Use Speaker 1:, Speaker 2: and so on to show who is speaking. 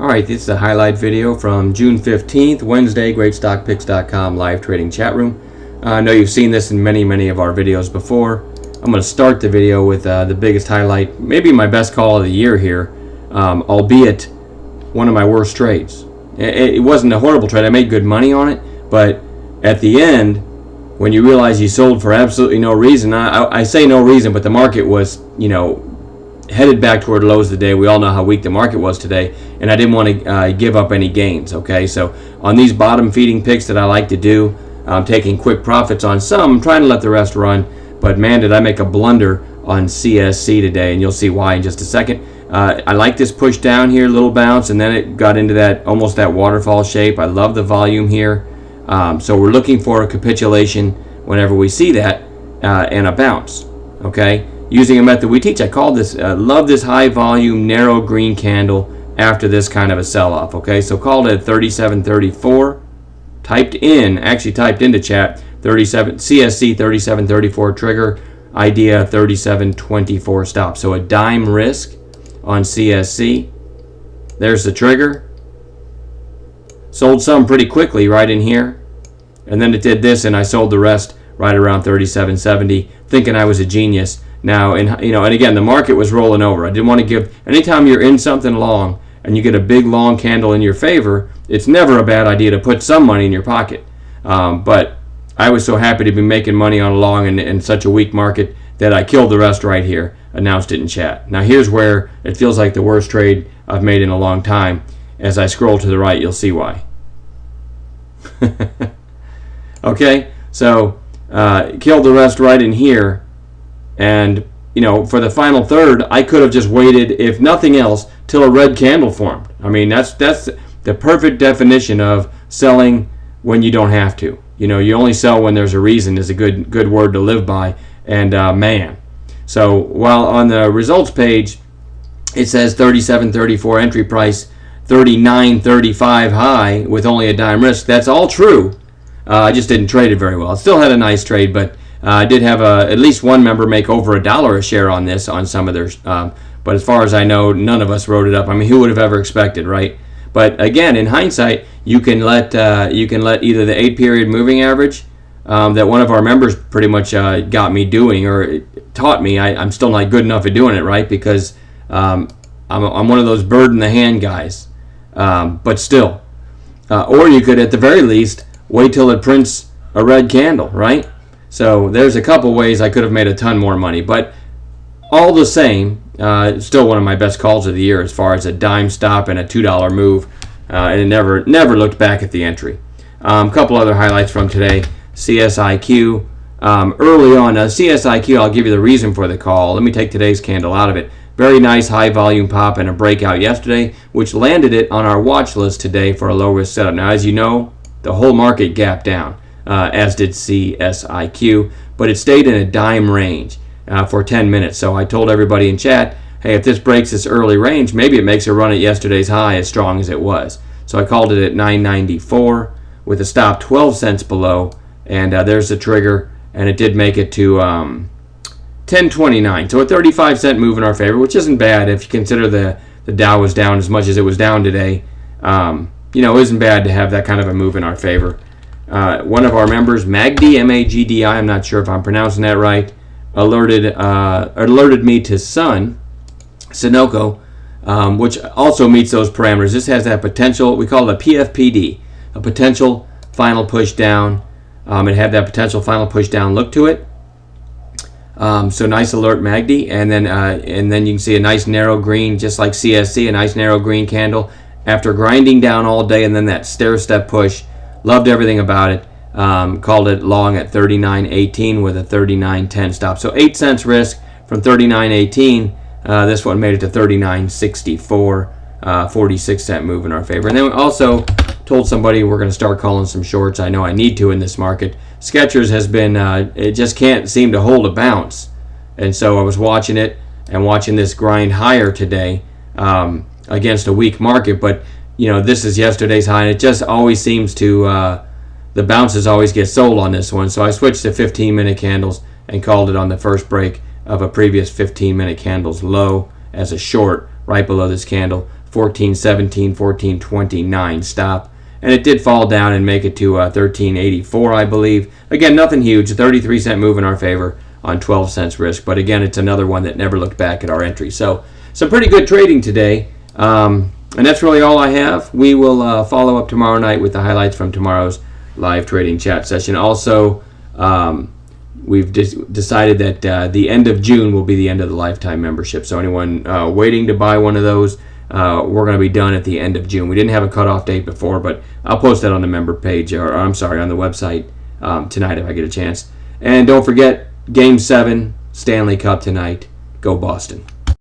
Speaker 1: Alright, this is a highlight video from June 15th, Wednesday, GreatStockPicks.com live trading chat room. I know you've seen this in many of our videos before. I'm going to start the video with the biggest highlight, maybe my best call of the year here, albeit one of my worst trades. It wasn't a horrible trade. I made good money on it, but at the end, when you realize you sold for absolutely no reason, I say no reason, but the market was, headed back toward lows today. We all know how weak the market was today, and I didn't want to give up any gains. Okay, so on these bottom feeding picks that I like to do, I'm taking quick profits on some. I'm trying to let the rest run, but man, did I make a blunder on CSC today, and you'll see why in just a second. I like this push down here, little bounce, and then it got into that almost that waterfall shape. I love the volume here, so we're looking for a capitulation whenever we see that and a bounce. Okay. Using a method we teach, I call this, love this high volume, narrow green candle after this kind of a sell-off. Okay, so called it 3734. Actually typed into chat, CSC 3734 trigger, idea 3724 stop. So a dime risk on CSC. There's the trigger. Sold some pretty quickly right in here. And then it did this, and I sold the rest right around 3770, thinking I was a genius. Now, and again, the market was rolling over. I didn't want to give, anytime you're in something long and you get a big long candle in your favor, it's never a bad idea to put some money in your pocket. But I was so happy to be making money on a long in such a weak market that I killed the rest right here, announced it in chat. Now, here's where it feels like the worst trade I've made in a long time. As I scroll to the right, you'll see why. Okay, so killed the rest right in here. And for the final third, I could have just waited, if nothing else, till a red candle formed. I mean, that's the perfect definition of selling when you don't have to. You only sell when there's a reason is a good word to live by. And man, so while on the results page it says 37.34 entry price, 39.35 high with only a dime risk, that's all true. I just didn't trade it very well. I still had a nice trade, but I did have at least one member make over $1 a share on this on some of theirs. But as far as I know, none of us wrote it up. I mean, who would have ever expected, right? But again, in hindsight, you can let either the 8-period moving average that one of our members pretty much got me doing or taught me. I'm still not good enough at doing it, right? Because I'm one of those bird in the hand guys. But still, or you could at the very least wait till it prints a red candle, right? So there's a couple ways I could have made a ton more money, but all the same, still one of my best calls of the year as far as a dime stop and a $2 move, and it never looked back at the entry. A couple other highlights from today. CSIQ, early on, CSIQ, I'll give you the reason for the call. Let me take today's candle out of it. Very nice high volume pop and a breakout yesterday, which landed it on our watch list today for a low risk setup. Now, as you know, the whole market gapped down. As did CSIQ, but it stayed in a dime range for 10 minutes. So I told everybody in chat, hey, if this breaks this early range, maybe it makes a run at yesterday's high as strong as it was. So I called it at 994 with a stop 12 cents below, and there's the trigger, and it did make it to 1029. So a 35-cent move in our favor, which isn't bad if you consider the Dow was down as much as it was down today. It isn't bad to have that kind of a move in our favor. One of our members, MAGDI, M-A-G-D-I, I'm not sure if I'm pronouncing that right, alerted me to Sunoco, which also meets those parameters. This has that potential, we call it a PFPD, a potential final push down. It had that potential final push down look to it. So nice alert, MAGDI, and then you can see a nice narrow green, just like CSC, a nice narrow green candle after grinding down all day, and then that stair-step push. Loved everything about it. Called it long at 39.18 with a 39.10 stop. So 8 cents risk from 39.18. This one made it to 39.64. 46-cent move in our favor. And then we also told somebody we're going to start calling some shorts. I know I need to in this market. Skechers has been, it just can't seem to hold a bounce. And so I was watching it and watching this grind higher today against a weak market. But this is yesterday's high, and it just always seems to, the bounces always get sold on this one. So I switched to 15-minute candles and called it on the first break of a previous 15-minute candle's low as a short right below this candle. 14.17, 14.29 stop. And it did fall down and make it to 13.84, I believe. Again, nothing huge, a 33-cent move in our favor on 12 cents risk. But again, it's another one that never looked back at our entry. So some pretty good trading today. And that's really all I have. We will follow up tomorrow night with the highlights from tomorrow's live trading chat session. Also, we've decided that the end of June will be the end of the lifetime membership. So anyone waiting to buy one of those, we're going to be done at the end of June. We didn't have a cutoff date before, but I'll post that on the member page, or I'm sorry, on the website tonight if I get a chance. And don't forget, Game 7, Stanley Cup tonight. Go Boston.